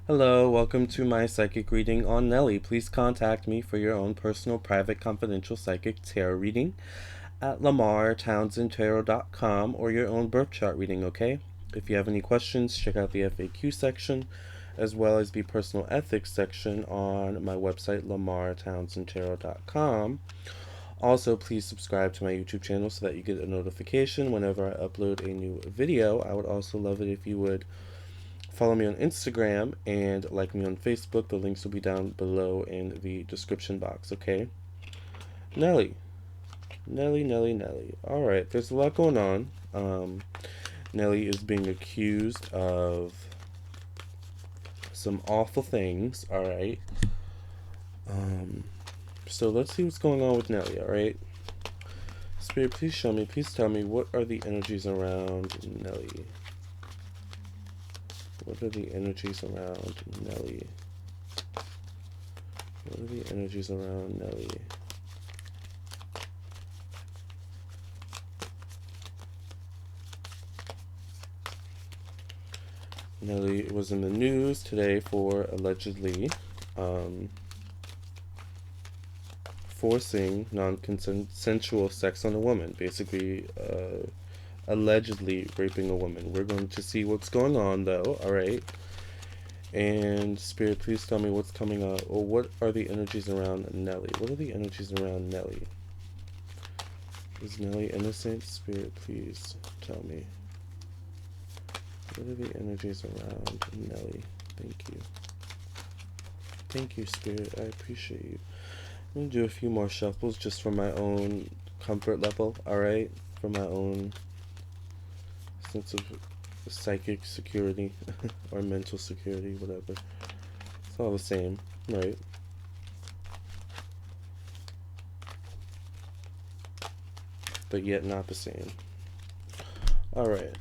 Hello, welcome to my psychic reading on Nelly. Please contact me for your own personal, private, confidential psychic tarot reading at lamartownsendtarot.com or your own birth chart reading, okay? If you have any questions, check out the FAQ section as well as the personal ethics section on my website, lamartownsendtarot.com. Also, please subscribe to my YouTube channel so that you get a notification whenever I upload a new video. I would also love it if you would follow me on Instagram and like me on Facebook. The links will be down below in the description box, okay? Nelly. Nelly. Alright, there's a lot going on. Nelly is being accused of some awful things, alright? So let's see what's going on with Nelly, alright? Spirit, please show me, please tell me, what are the energies around Nelly? What are the energies around Nelly? What are the energies around Nelly? Nelly was in the news today for allegedly forcing non-consensual sex on a woman. Basically, allegedly raping a woman. We're going to see what's going on, though, alright? And Spirit, please tell me what's coming up, or what are the energies around Nelly? What are the energies around Nelly? Is Nelly innocent? Spirit, please tell me. What are the energies around Nelly? Thank you. Thank you, Spirit. I appreciate you. I'm going to do a few more shuffles just for my own comfort level, alright? For my own sense of psychic security or mental security, whatever. It's all the same, right? But yet not the same. Alright.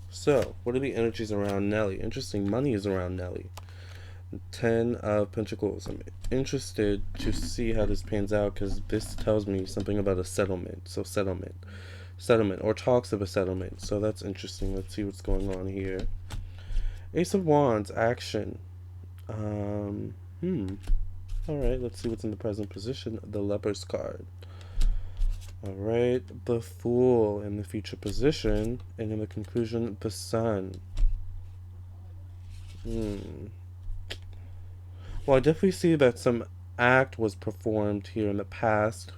So, what are the energies around Nelly? Interesting, money is around Nelly. 10 of Pentacles. I'm interested to see how this pans out because this tells me something about a settlement. So, settlement or talks of a settlement. So that's interesting. Let's see what's going on here. Ace of Wands, action. Alright, let's see what's in the present position. The Lover's card. Alright, the Fool in the future position. And in the conclusion, the Sun. Well, I definitely see that some act was performed here in the past.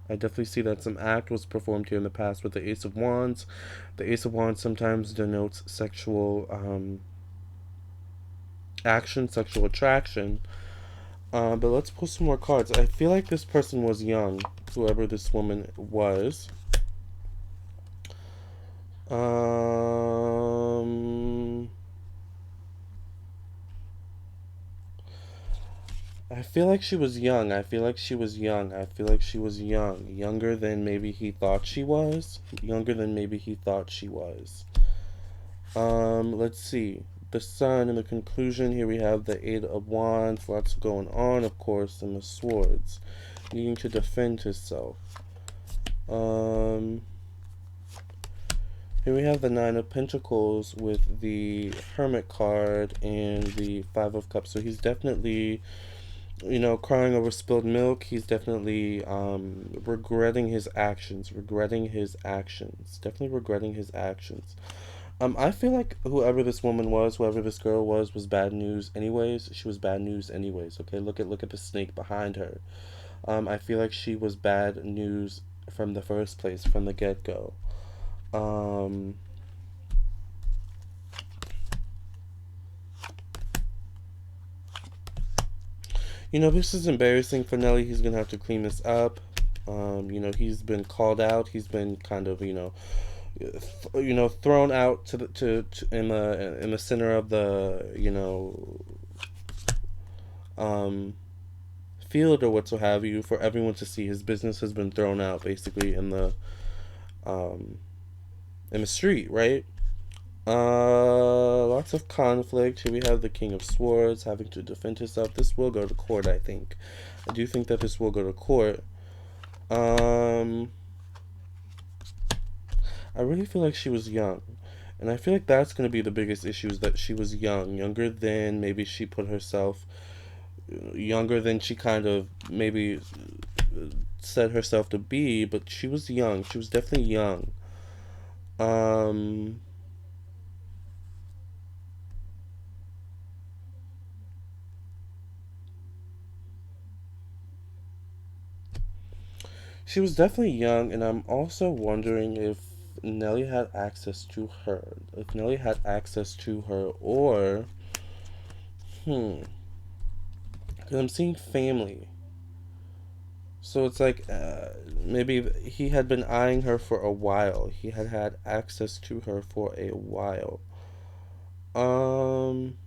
I definitely see that some act was performed here in the past with the Ace of Wands. The Ace of Wands sometimes denotes sexual action, sexual attraction. But let's pull some more cards. I feel like this person was young, whoever this woman was. I feel like she was young. Younger than maybe he thought she was. Let's see. The Sun in the conclusion. Here we have the Eight of Wands. Lots going on, of course, and the Swords. Needing to defend himself. Here we have the Nine of Pentacles with the Hermit card and the Five of Cups. So he's definitely, crying over spilled milk. He's definitely regretting his actions. Definitely regretting his actions. I feel like whoever this woman was, whoever this girl was bad news anyways. She was bad news anyways, okay? Look at the snake behind her. I feel like she was bad news from the first place, from the get-go. This is embarrassing for Nelly. He's gonna have to clean this up. He's been called out. He's been kind of, thrown out to in the center of the, field or what so have you, for everyone to see. His business has been thrown out basically in the street, right? Lots of conflict. Here we have the King of Swords having to defend himself. This will go to court, I think. I do think that this will go to court. I really feel like she was young. And I feel like that's going to be the biggest issue, is that she was young, younger than maybe she put herself, younger than she kind of maybe said herself to be, but she was young. She was definitely young. Um, she was definitely young, and I'm also wondering if Nelly had access to her. If Nelly had access to her, or, hmm, because I'm seeing family. So it's like maybe he had been eyeing her for a while. He had had access to her for a while. Um,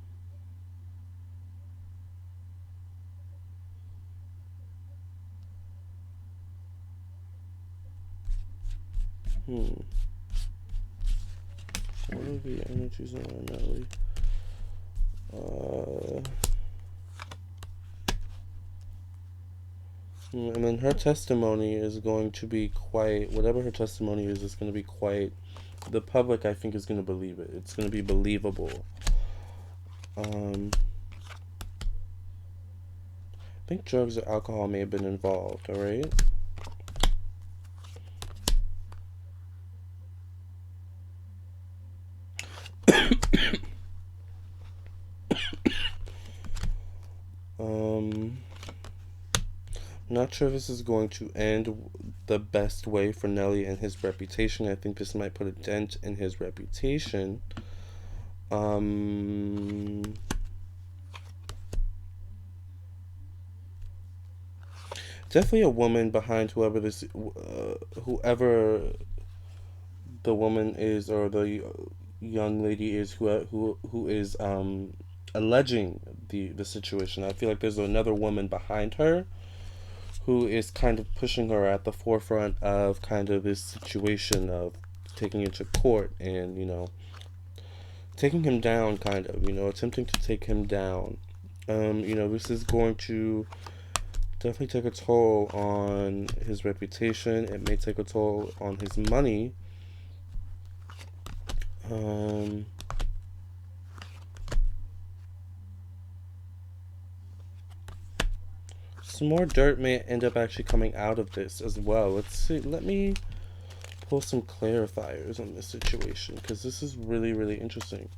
hmm. What are the energies around Nelly? Uh, I mean, her testimony is going to be quite, whatever her testimony is going to be quite, the public, I think, is going to believe it. It's going to be believable. Um, I think drugs or alcohol may have been involved, alright? Um, Not sure if this is going to end the best way for Nelly and his reputation. I think this might put a dent in his reputation. Um, Definitely a woman behind whoever the woman is, or the young lady is, who is alleging the situation. I feel like there's another woman behind her who is kind of pushing her at the forefront of kind of this situation of taking it to court, and taking him down, kind of, attempting to take him down. This is going to definitely take a toll on his reputation. It may take a toll on his money. um some more dirt may end up actually coming out of this as well. Let's see, let me pull some clarifiers on this situation, because this is really, really interesting.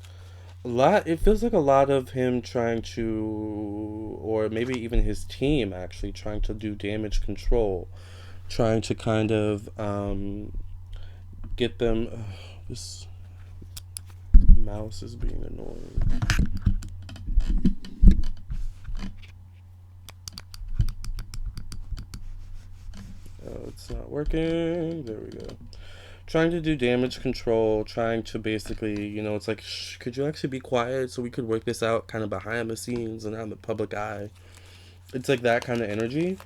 It feels like a lot of him trying to, or maybe even his team actually trying to do damage control, trying to kind of get them. This mouse is being annoying. Oh, it's not working. There we go. Trying to do damage control, trying to basically, it's like, could you actually be quiet so we could work this out kind of behind the scenes and on the public eye? It's like that kind of energy.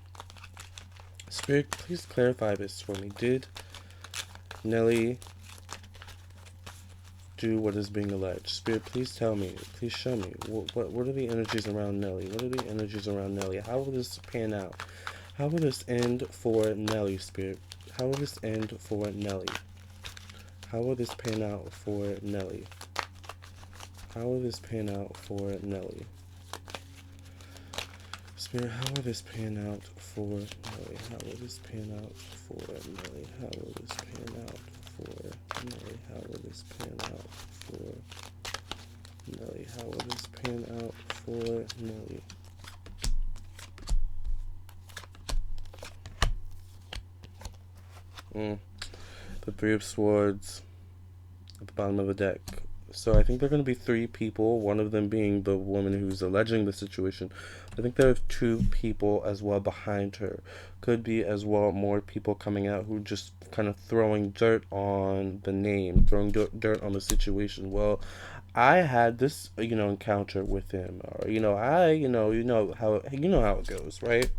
Spirit, please clarify this for me. Did Nelly do what is being alleged? Spirit, please tell me. Please show me. What are the energies around Nelly? What are the energies around Nelly? How will this pan out? How will this end for Nelly, Spirit? How will this end for Nelly? How will this pan out for Nelly? How will this pan out for Nelly? Spirit, how will this pan out for Nelly? How will this pan out for Nelly? How will this pan out for Nelly? How will this pan out for Nelly? How will this pan out for Nelly? The Three of Swords at the bottom of the deck. So I think there are going to be three people, one of them being the woman who's alleging the situation. I think there are two people as well behind her. Could be as well more people coming out who just kind of throwing dirt on the name, throwing dirt on the situation. Well, I had this, encounter with him, or how it goes, right?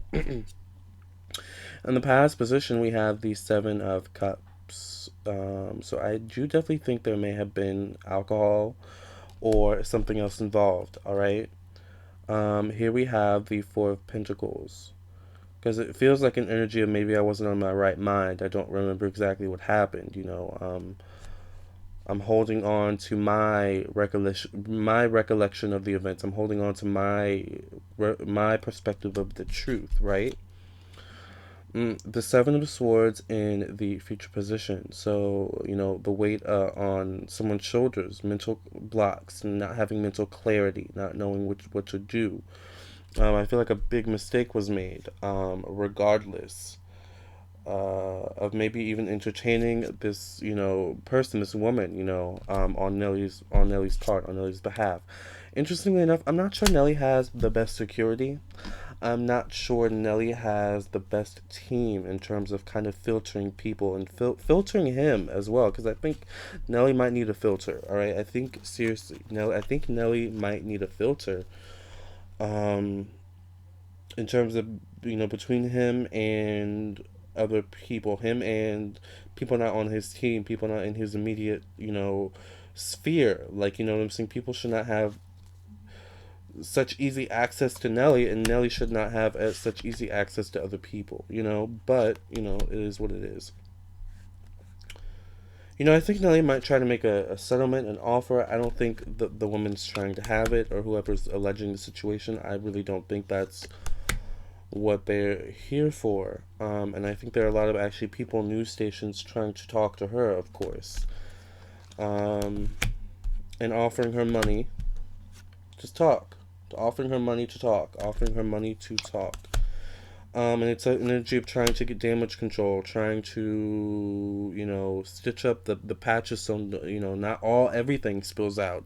In the past position, we have the Seven of Cups. So I do definitely think there may have been alcohol or something else involved. All right. Here we have the Four of Pentacles, because it feels like an energy of maybe I wasn't on my right mind. I don't remember exactly what happened. I'm holding on to my recollection of the events. I'm holding on to my perspective of the truth, right? The Seven of Swords in the future position. So, the weight on someone's shoulders, mental blocks, not having mental clarity, not knowing what to do. I feel like a big mistake was made, regardless of maybe even entertaining this, person, this woman, on Nelly's part, on Nelly's behalf. Interestingly enough, I'm not sure Nelly has the best security. I'm not sure Nelly has the best team in terms of kind of filtering people and filtering him as well. Because I think Nelly might need a filter. All right, I think seriously, Nelly. I think Nelly might need a filter. Um, in terms of between him and other people, him and people not on his team, people not in his immediate sphere. Like, what I'm saying. People should not have such easy access to Nelly, and Nelly should not have such easy access to other people, But, it is what it is. I think Nelly might try to make a settlement, an offer. I don't think the woman's trying to have it, or whoever's alleging the situation. I really don't think that's what they're here for. And I think there are a lot of actually people, news stations, trying to talk to her, of course, um, and offering her money. Just talk. Offering her money to talk. Offering her money to talk. And it's an energy of trying to get damage control, trying to, stitch up the patches so, not everything spills out,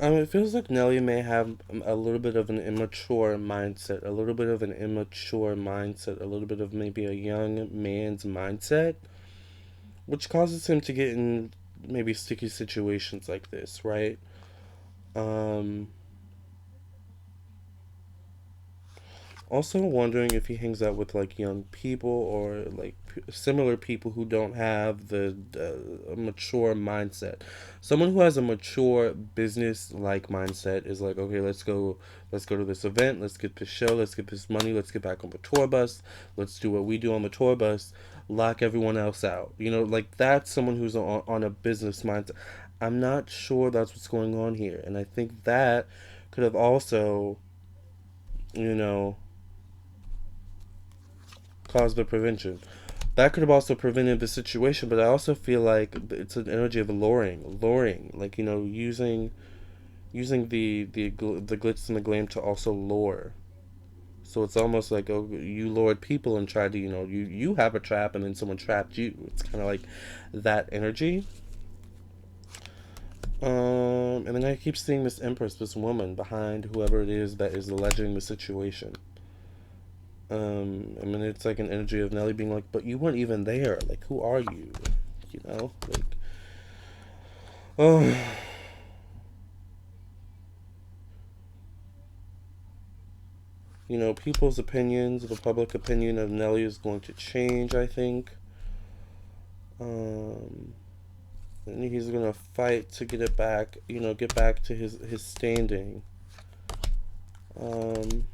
Um, it feels like Nelly may have a little bit of an immature mindset, a little bit of maybe a young man's mindset, which causes him to get in maybe sticky situations like this, right? Um, Also wondering if he hangs out with like young people or like similar people who don't have the mature mindset. Someone who has a mature business like mindset is like, okay, let's go to this event, let's get this show, let's get this money, let's get back on the tour bus, let's do what we do on the tour bus, lock everyone else out. Like that's someone who's on a business mindset. I'm not sure that's what's going on here, and I think that could have also, you know, caused the prevention. That could have also prevented the situation, but I also feel like it's an energy of luring, like using the glitz and the glam to also lure. So it's almost like, oh, you lured people and tried to, you have a trap and then someone trapped you. It's kind of like that energy. And then I keep seeing this empress, this woman behind whoever it is that is alleging the situation. I mean, it's like an energy of Nelly being like, but you weren't even there. Like, who are you? Like, oh, people's opinions, the public opinion of Nelly is going to change, I think. Um, and he's gonna fight to get it back, get back to his standing. Um,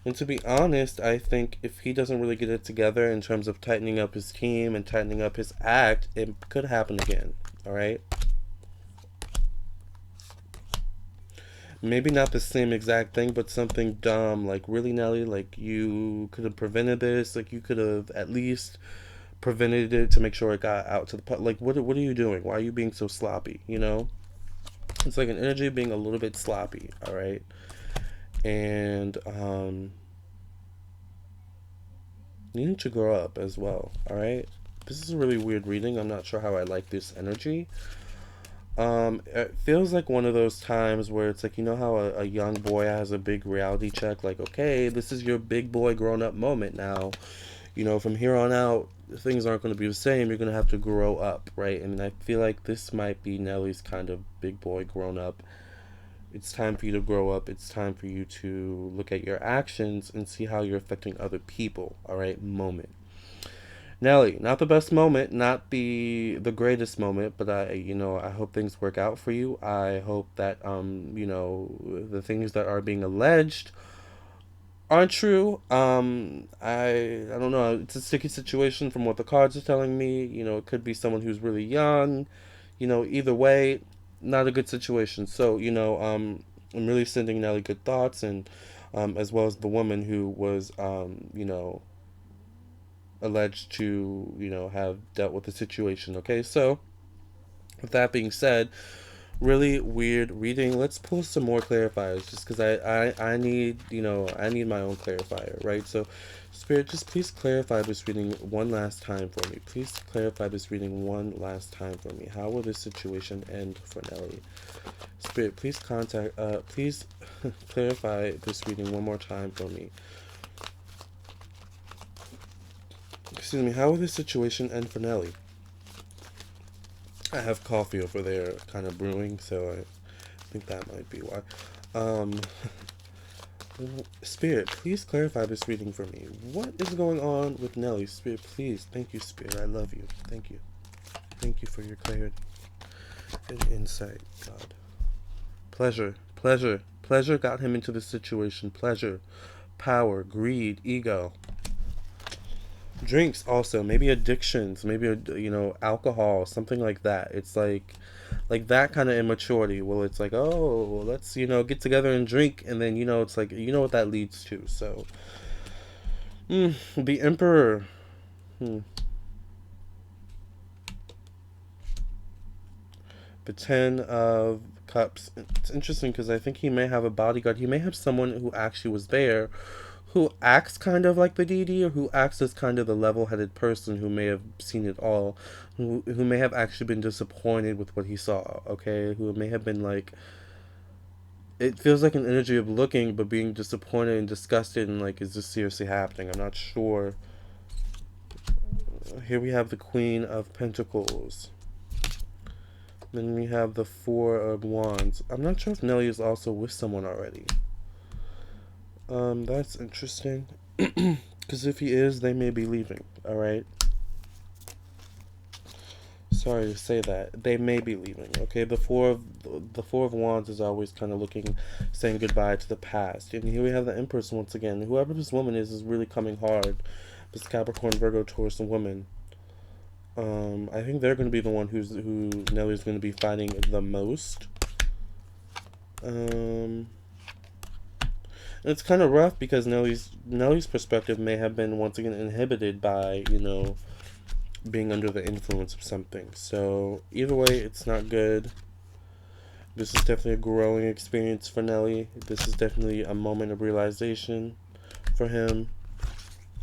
And to be honest, I think if he doesn't really get it together in terms of tightening up his team and tightening up his act, it could happen again. All right? Maybe not the same exact thing, but something dumb. Like, really, Nelly? Like, you could have prevented this. Like, you could have at least prevented it to make sure it got out to the public. Like, what are you doing? Why are you being so sloppy? It's like an energy being a little bit sloppy. All right? And, you need to grow up as well. All right? This is a really weird reading. I'm not sure how I like this energy. It feels like one of those times where it's like, you know how a young boy has a big reality check, like, okay, this is your big boy grown up moment now. From here on out, things aren't going to be the same. You're going to have to grow up, right? And I feel like this might be Nelly's kind of big boy grown up. It's time for you to grow up. It's time for you to look at your actions and see how you're affecting other people, all right? Moment. Nelly, not the best moment, not the greatest moment, but I hope things work out for you. I hope that the things that are being alleged aren't true. I don't know. It's a sticky situation from what the cards are telling me. It could be someone who's really young. Either way, not a good situation. So, I'm really sending Nelly good thoughts, and as well as the woman who was alleged to have dealt with the situation. Okay, so with that being said, really weird reading. Let's pull some more clarifiers, just because I need I need my own clarifier, right? So, Spirit, just please clarify this reading one last time for me. Please clarify this reading one last time for me. How will this situation end for Nelly? Spirit, please clarify this reading one more time for me. Excuse me. How will this situation end for Nelly? I have coffee over there, kind of brewing, so I think that might be why. Um, Spirit, please clarify this reading for me. What is going on with Nelly? Spirit, please. Thank you, Spirit. I love you. Thank you. Thank you for your clarity and insight, God. Pleasure, pleasure, pleasure got him into this situation. Pleasure, power, greed, ego. Drinks also, maybe addictions, maybe alcohol, something like that. It's like that kind of immaturity. Well, it's like, oh, let's get together and drink, and then it's like what that leads to. So, the Emperor. The Ten of Cups. It's interesting because I think he may have a bodyguard. He may have someone who actually was there, who acts kind of like the deity, or who acts as kind of the level-headed person who may have seen it all, who may have actually been disappointed with what he saw. Okay, who may have been like. It feels like an energy of looking, but being disappointed and disgusted, and like, is this seriously happening? I'm not sure. Here we have the Queen of Pentacles. Then we have the Four of Wands. I'm not sure if Nelly is also with someone already. That's interesting. Because if he is, they may be leaving. Alright? Sorry to say that. They may be leaving. Okay, the Four of Wands is always kind of saying goodbye to the past. And here we have the Empress once again. Whoever this woman is really coming hard. This Capricorn, Virgo, Taurus, and woman. I think they're going to be the one who Nelly's going to be fighting the most. And it's kind of rough because Nelly's perspective may have been once again inhibited by being under the influence of something. So either way, it's not good. This is definitely a growing experience for Nelly. This is definitely a moment of realization for him.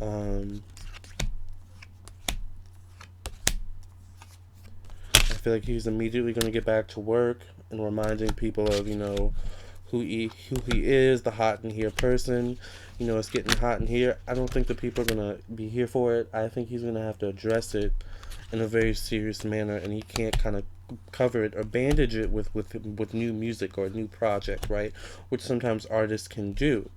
I feel like he's immediately going to get back to work and reminding people of who he is, the hot in here person. It's getting hot in here. I don't think the people are going to be here for it. I think he's going to have to address it in a very serious manner, and he can't kind of cover it or bandage it with new music or a new project, right? Which sometimes artists can do.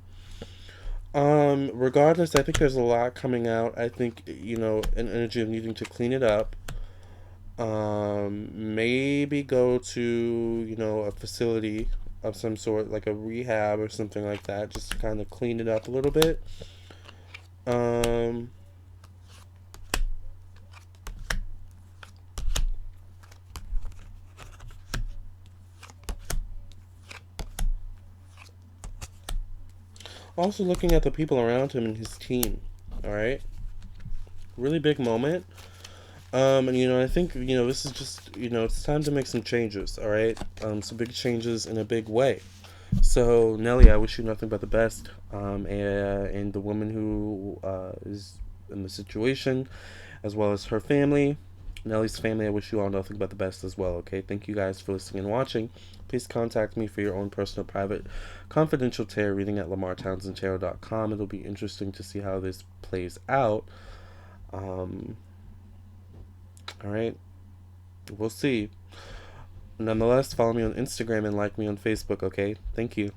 Regardless, I think there's a lot coming out. I think an energy of needing to clean it up. Maybe go to a facility of some sort, like a rehab or something like that, just to kind of clean it up a little bit. Also looking at the people around him and his team. All right, really big moment. And I think this is just it's time to make some changes. All right, some big changes in a big way. So Nelly, I wish you nothing but the best. And the woman who is in the situation, as well as her family. Nelly's family, I wish you all nothing but the best as well, okay? Thank you guys for listening and watching. Please contact me for your own personal, private, confidential tarot reading at lamartownsendtarot.com. It'll be interesting to see how this plays out. All right, we'll see. Nonetheless, follow me on Instagram and like me on Facebook, okay? Thank you.